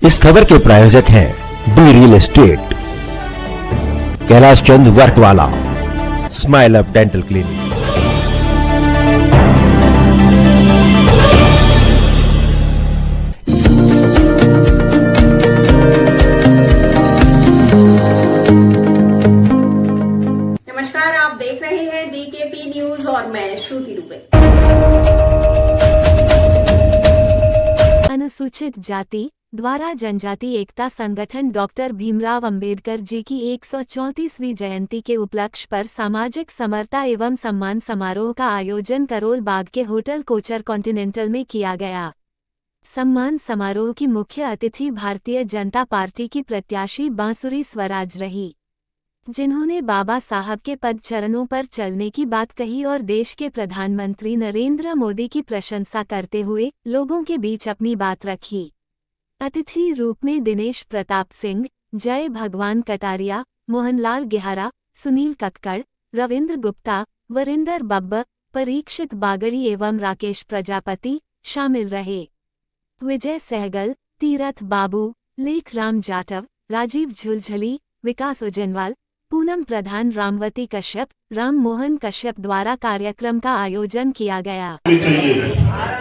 इस खबर के प्रायोजक हैं D real estate, Kailash Chand work वाला, स्माइल अप डेंटल क्लिनिक। नमस्कार, आप देख रहे हैं डीकेपी न्यूज और मैं श्रुति दुबे। अनुसूचित जाति द्वारा जनजाति एकता संगठन डॉक्टर भीमराव अंबेडकर जी की 134वीं जयंती के उपलक्ष्य पर सामाजिक समरता एवं सम्मान समारोह का आयोजन करोल बाग के होटल कोचर कॉन्टिनेंटल में किया गया। सम्मान समारोह की मुख्य अतिथि भारतीय जनता पार्टी की प्रत्याशी बांसुरी स्वराज रही, जिन्होंने बाबा साहब के पद चरणों पर चलने की बात कही और देश के प्रधानमंत्री नरेंद्र मोदी की प्रशंसा करते हुए लोगों के बीच अपनी बात रखी। अतिथि रूप में दिनेश प्रताप सिंह, जय भगवान कटारिया, मोहनलाल गेहारा, सुनील कक्कड़, रविंद्र गुप्ता, वरिंदर बब्बर, परीक्षित बागड़ी एवं राकेश प्रजापति शामिल रहे। विजय सहगल, तीरथ बाबू, लेख राम जाटव, राजीव झुलझली, विकास उजनवाल, पूनम प्रधान, रामवती कश्यप, राम मोहन कश्यप द्वारा कार्यक्रम का आयोजन किया गया।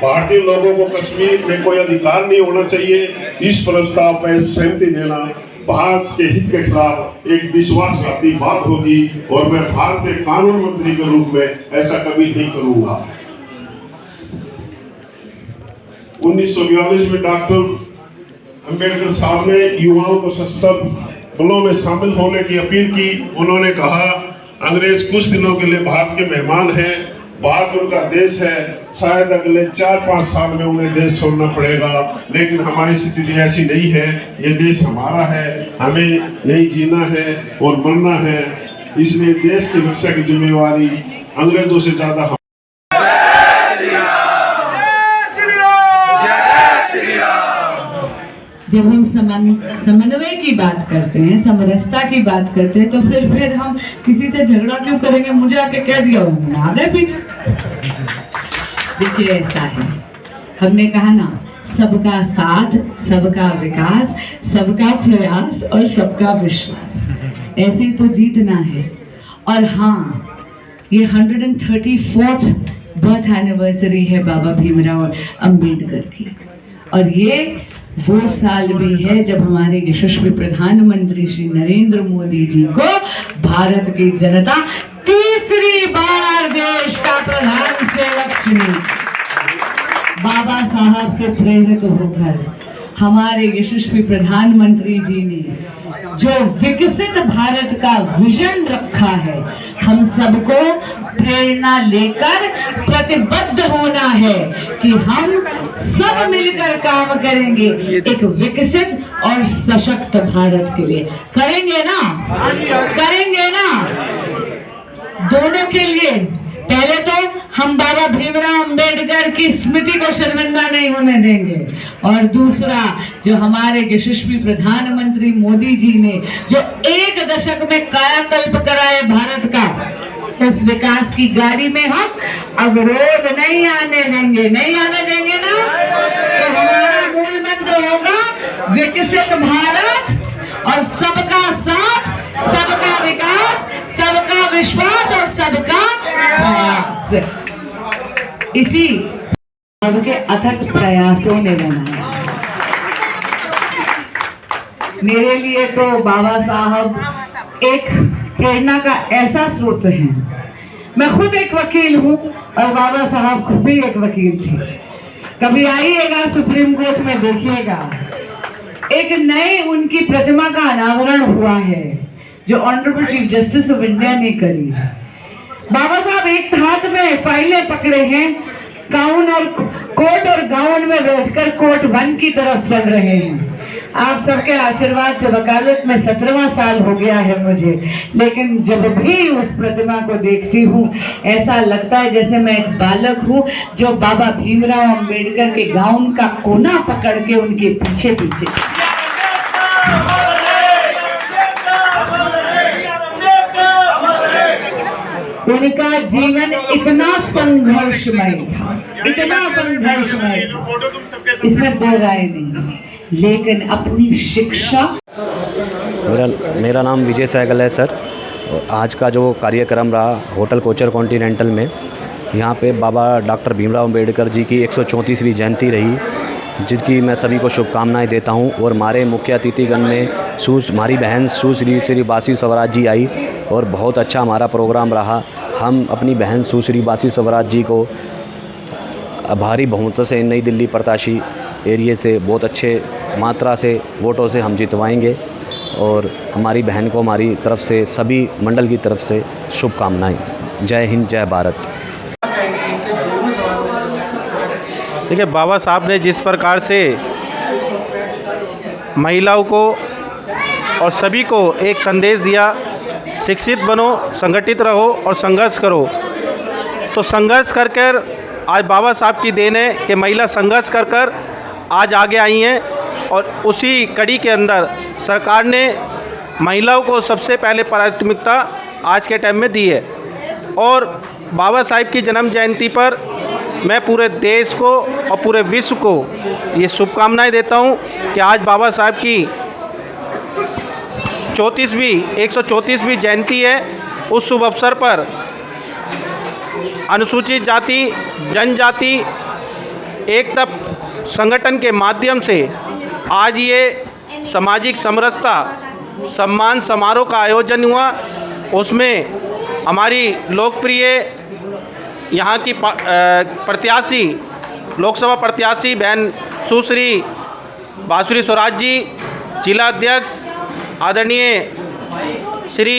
भारतीय लोगों को कश्मीर में कोई अधिकार नहीं होना चाहिए। इस प्रस्ताव पर सहमति देना भारत के हित के खिलाफ एक विश्वासघाती बात होगी और मैं भारत के कानून मंत्री के रूप में ऐसा कभी नहीं करूंगा। 1942 में डॉक्टर अंबेडकर साहब ने युवाओं को सशस्त्र बलों में शामिल होने की अपील की। उन्होंने कहा, अंग्रेज कुछ दिनों के लिए भारत के मेहमान हैं, भारत उनका देश है, शायद अगले 4-5 साल में उन्हें देश छोड़ना पड़ेगा, लेकिन हमारी स्थिति ऐसी नहीं है। ये देश हमारा है, हमें यही जीना है और मरना है, इसलिए देश की रक्षा की जिम्मेवारी अंग्रेजों से ज्यादा जब हम समन्वय की बात करते हैं, समरसता की बात करते हैं, तो फिर हम किसी से झगड़ा क्यों करेंगे? मुझे आके कह दिया हो, आ गए पीछे। देखिए, ऐसा है, हमने कहा ना, सबका साथ, सबका विकास, सबका प्रयास और सबका विश्वास, ऐसे तो जीतना है। और हाँ, ये 134th बर्थ एनिवर्सरी है बाबा भीमराव अंबेडकर की, और ये वो साल भी है जब हमारे यशस्वी प्रधानमंत्री श्री नरेंद्र मोदी जी को भारत की जनता तीसरी बार देश का प्रधान सेवक चुनी। बाबा साहब से प्रेरित होकर हमारे यशस्वी प्रधानमंत्री जी ने जो विकसित भारत का विजन रखा है, हम सबको प्रेरणा लेकर प्रतिबद्ध होना है कि हम सब मिलकर काम करेंगे एक विकसित और सशक्त भारत के लिए। करेंगे ना? करेंगे ना? दोनों के लिए पहले तो हम बाबा भीमराव अंबेडकर की स्मृति को शर्मिंदा नहीं होने देंगे, और दूसरा, जो हमारे यशस्वी प्रधानमंत्री मोदी जी ने जो 1 दशक में कायाकल्प कराए भारत का, उस विकास की गाड़ी में हम अवरोध नहीं आने देंगे। नहीं आने देंगे ना? तो हमारा मूल मंत्र होगा विकसित भारत और सबका साथ, सबका विकास, सबका विश्वास और सबका प्रयास। इसी के अथक प्रयासों ने बनाया। मेरे लिए तो बाबा साहब एक प्रेरणा का ऐसा स्रोत है। मैं खुद एक वकील हूँ और बाबा साहब खुद भी एक वकील थे। कभी आइएगा सुप्रीम कोर्ट में, देखिएगा, एक नए उनकी प्रतिमा का अनावरण हुआ है जो honourable chief justice of India ने करी है। बाबा साहब एक हाथ में फाइलें पकड़े हैं, गाउन और कोट और गाउन में बैठकर कोर्ट 1 की तरफ चल रहे हैं। आप सबके आशीर्वाद से वकालत में 17वां साल हो गया है मुझे, लेकिन जब भी उस प्रतिमा को देखती हूँ ऐसा लगता है जैसे मैं एक बालक हूँ जो बाबा भीमराव अंबेडकर के गाउन का कोना पकड़ के उनके पीछे पीछे। उनका जीवन इतना संघर्षमय था, इतना संघर्षमय था, इसमें दो राय नहीं, लेकिन अपनी शिक्षा। मेरा नाम विजय सहगल है सर। आज का जो कार्यक्रम रहा होटल कोचर कॉन्टिनेंटल में, यहाँ पे बाबा डॉक्टर भीमराव अंबेडकर जी की 134वीं जयंती रही, जिसकी मैं सभी को शुभकामनाएं देता हूँ। और हमारे मुख्य अतिथिगण में हमारी बहन सुश्री श्री बासी स्वराज जी आई और बहुत अच्छा हमारा प्रोग्राम रहा। हम अपनी बहन सुश्री बासी स्वराज जी को भारी बहुमत से नई दिल्ली प्रत्याशी एरिया से बहुत अच्छे मात्रा से वोटों से हम जितवाएंगे और हमारी बहन को हमारी तरफ से सभी मंडल की तरफ से शुभकामनाएं। जय हिंद, जय भारत। देखिए, बाबा साहब ने जिस प्रकार से महिलाओं को और सभी को एक संदेश दिया, शिक्षित बनो, संगठित रहो और संघर्ष करो, तो संघर्ष कर कर आज बाबा साहब की देन है कि महिला संघर्ष कर कर आज आगे आई हैं। और उसी कड़ी के अंदर सरकार ने महिलाओं को सबसे पहले प्राथमिकता आज के टाइम में दी है। और बाबा साहब की जन्म जयंती पर मैं पूरे देश को और पूरे विश्व को ये शुभकामनाएं देता हूं कि आज बाबा साहब की 134वीं जयंती है। उस शुभ अवसर पर अनुसूचित जाति जनजाति एकता संगठन के माध्यम से आज ये सामाजिक समरसता सम्मान समारोह का आयोजन हुआ। उसमें हमारी लोकप्रिय यहाँ की प्रत्याशी लोकसभा प्रत्याशी बहन सुश्री बासुरी स्वराज जी, जिला अध्यक्ष आदरणीय श्री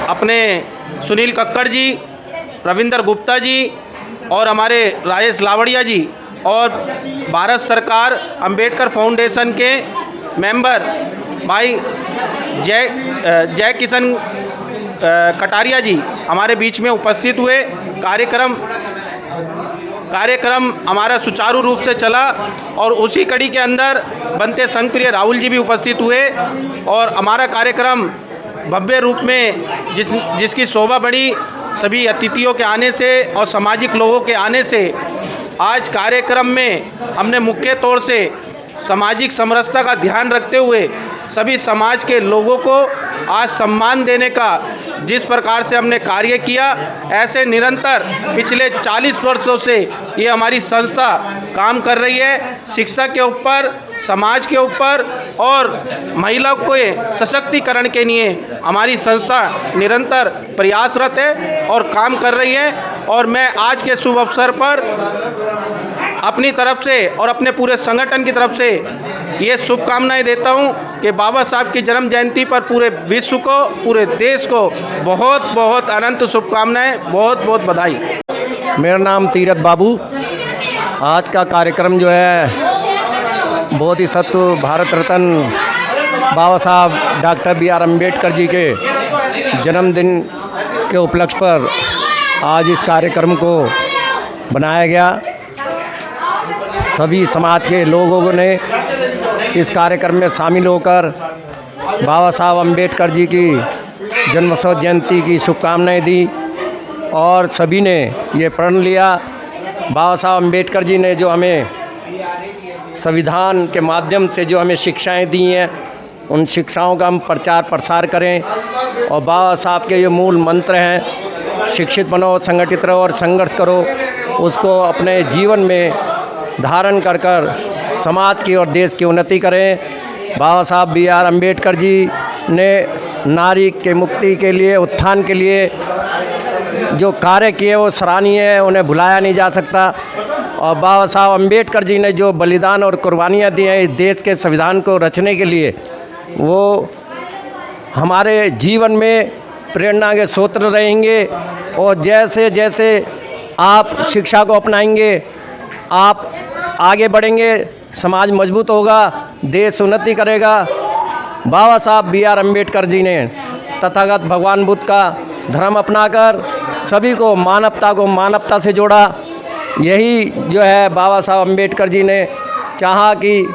अपने सुनील कक्कड़ जी, रविंदर गुप्ता जी और हमारे राजेश लावड़िया जी और भारत सरकार अंबेडकर फाउंडेशन के मेंबर भाई जय किशन कटारिया जी हमारे बीच में उपस्थित हुए। कार्यक्रम हमारा सुचारू रूप से चला और उसी कड़ी के अंदर बनते संघप्रिय राहुल जी भी उपस्थित हुए और हमारा कार्यक्रम भव्य रूप में जिसकी शोभा बढ़ी सभी अतिथियों के आने से और सामाजिक लोगों के आने से। आज कार्यक्रम में हमने मुख्य तौर से सामाजिक समरसता का ध्यान रखते हुए सभी समाज के लोगों को आज सम्मान देने का जिस प्रकार से हमने कार्य किया, ऐसे निरंतर पिछले 40 वर्षों से ये हमारी संस्था काम कर रही है। शिक्षा के ऊपर, समाज के ऊपर और महिलाओं के सशक्तिकरण के लिए हमारी संस्था निरंतर प्रयासरत है और काम कर रही है। और मैं आज के शुभ अवसर पर अपनी तरफ से और अपने पूरे संगठन की तरफ से ये शुभकामनाएं देता हूं कि बाबा साहब की जन्म जयंती पर पूरे विश्व को, पूरे देश को बहुत बहुत अनंत शुभकामनाएं, बहुत बहुत बधाई। मेरा नाम तीरथ बाबू। आज का कार्यक्रम जो है बहुत ही सत्व भारत रत्न बाबा साहब doctor B are Ambedkar ji के जन्मदिन के उपलक्ष्य पर आज इस कार्यक्रम को बनाया गया। सभी समाज के लोगों ने इस कार्यक्रम में शामिल होकर बाबा साहब अम्बेडकर जी की जन्मोत्सव जयंती की शुभकामनाएं दी और सभी ने ये प्रण लिया। बाबा साहब अम्बेडकर जी ने जो हमें संविधान के माध्यम से जो हमें शिक्षाएं दी हैं, उन शिक्षाओं का हम प्रचार प्रसार करें और बाबा साहब के ये मूल मंत्र हैं, शिक्षित बनो, संगठित रहो और संघर्ष करो, उसको अपने जीवन में धारण कर कर समाज की और देश की उन्नति करें। बाबा साहब बी आर अम्बेडकर जी ने नारी के मुक्ति के लिए, उत्थान के लिए जो कार्य किए वो सराहनीय है, उन्हें भुलाया नहीं जा सकता। और बाबा साहब अम्बेडकर जी ने जो बलिदान और कुर्बानियाँ दी हैं इस देश के संविधान को रचने के लिए, वो हमारे जीवन में प्रेरणा के स्रोत रहेंगे। और जैसे जैसे आप शिक्षा को अपनाएंगे, आप आगे बढ़ेंगे, समाज मजबूत होगा, देश उन्नति करेगा। बाबा साहब बी आर अम्बेडकर जी ने तथागत भगवान बुद्ध का धर्म अपनाकर सभी को मानवता से जोड़ा। यही जो है बाबा साहब अम्बेडकर जी ने चाहा कि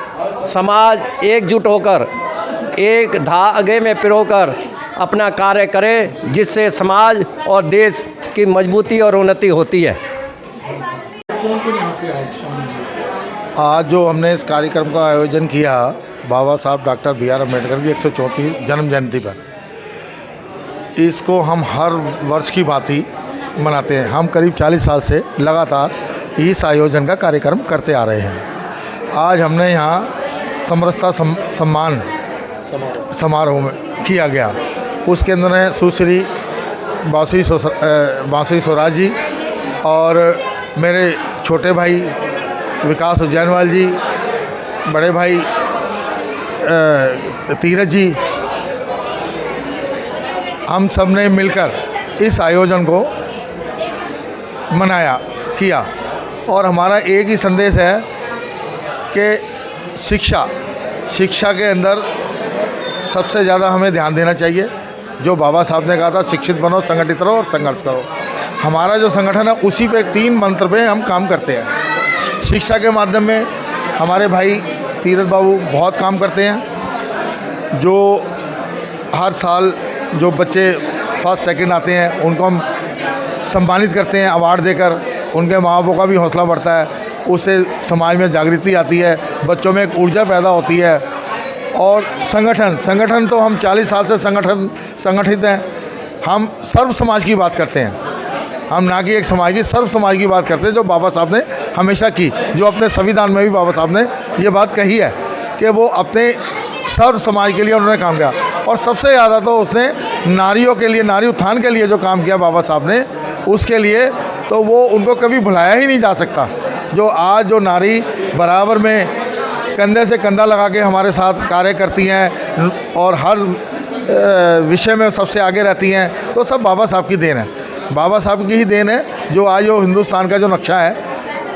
समाज एकजुट होकर एक धागे में पिरोकर अपना कार्य करे, जिससे समाज और देश की मजबूती और उन्नति होती है। कौन कौन यहाँ पे आज शामिल हुए? आज जो हमने इस कार्यक्रम का आयोजन किया बाबा साहब डॉक्टर B.R. अम्बेडकर की 134 जन्म जयंती पर, इसको हम हर वर्ष की भांति मनाते हैं। हम करीब 40 साल से लगातार इस आयोजन का कार्यक्रम करते आ रहे हैं। आज हमने यहाँ समरसता सम्मान समारोह में किया गया। उसके अंदर सुश्री बांसुरी स्वराज जी और मेरे छोटे भाई विकास उज्जैनवाल जी, बड़े भाई तीरथ जी, हम सब ने मिलकर इस आयोजन को मनाया किया। और हमारा एक ही संदेश है कि शिक्षा के अंदर सबसे ज़्यादा हमें ध्यान देना चाहिए। जो बाबा साहब ने कहा था, शिक्षित बनो, संगठित रहो और संघर्ष करो। हमारा जो संगठन है उसी पे 3 मंत्र पे हम काम करते हैं। शिक्षा के माध्यम में हमारे भाई तीरथ बाबू बहुत काम करते हैं। जो हर साल जो बच्चे फर्स्ट सेकंड आते हैं उनको हम सम्मानित करते हैं अवार्ड देकर। उनके माँ बापों का भी हौसला बढ़ता है, उससे समाज में जागृति आती है, बच्चों में एक ऊर्जा पैदा होती है। और संगठन तो हम 40 साल से संगठित हैं। हम सर्व समाज की बात करते हैं, हम ना कि एक समाज की, सर्व समाज की बात करते हैं, जो बाबा साहब ने हमेशा की। जो अपने संविधान में भी बाबा साहब ने ये बात कही है कि वो अपने सर्व समाज के लिए उन्होंने काम किया। और सबसे ज़्यादा तो उसने नारियों के लिए, नारी उत्थान के लिए जो काम किया बाबा साहब ने, उसके लिए तो वो उनको कभी भुलाया ही नहीं जा सकता। जो आज जो नारी बराबर में कंधे से कंधा लगा के हमारे साथ कार्य करती हैं और हर विषय में सबसे आगे रहती हैं, तो सब बाबा साहब की देन है। बाबा साहब की ही देन है जो आज जो हिंदुस्तान का जो नक्शा है,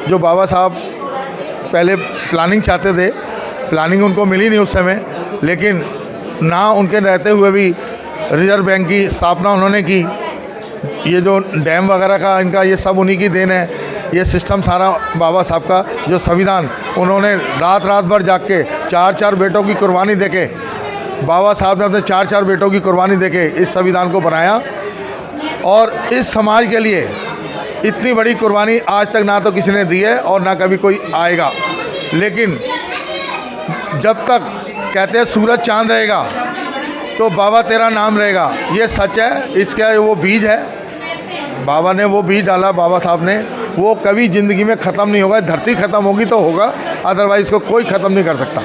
जो बाबा साहब पहले प्लानिंग चाहते थे, प्लानिंग उनको मिली नहीं उस समय, लेकिन ना उनके रहते हुए भी रिजर्व बैंक की स्थापना उन्होंने की। ये जो डैम वगैरह का इनका, ये सब उन्हीं की देन है। ये सिस्टम सारा बाबा साहब का, जो संविधान उन्होंने रात भर जाग के 4 बेटों की कुर्बानी देके, बाबा साहब ने अपने 4 बेटों की कुर्बानी देके इस संविधान को बनाया। और इस समाज के लिए इतनी बड़ी कुर्बानी आज तक ना तो किसी ने दी है और ना कभी कोई आएगा। लेकिन जब तक कहते हैं सूरज चांद रहेगा तो बाबा तेरा नाम रहेगा, ये सच है। इसका वो बीज है, बाबा ने वो बीज डाला, बाबा साहब ने, वो कभी ज़िंदगी में ख़त्म नहीं होगा। धरती ख़त्म होगी तो होगा, अदरवाइज़ को कोई ख़त्म नहीं कर सकता।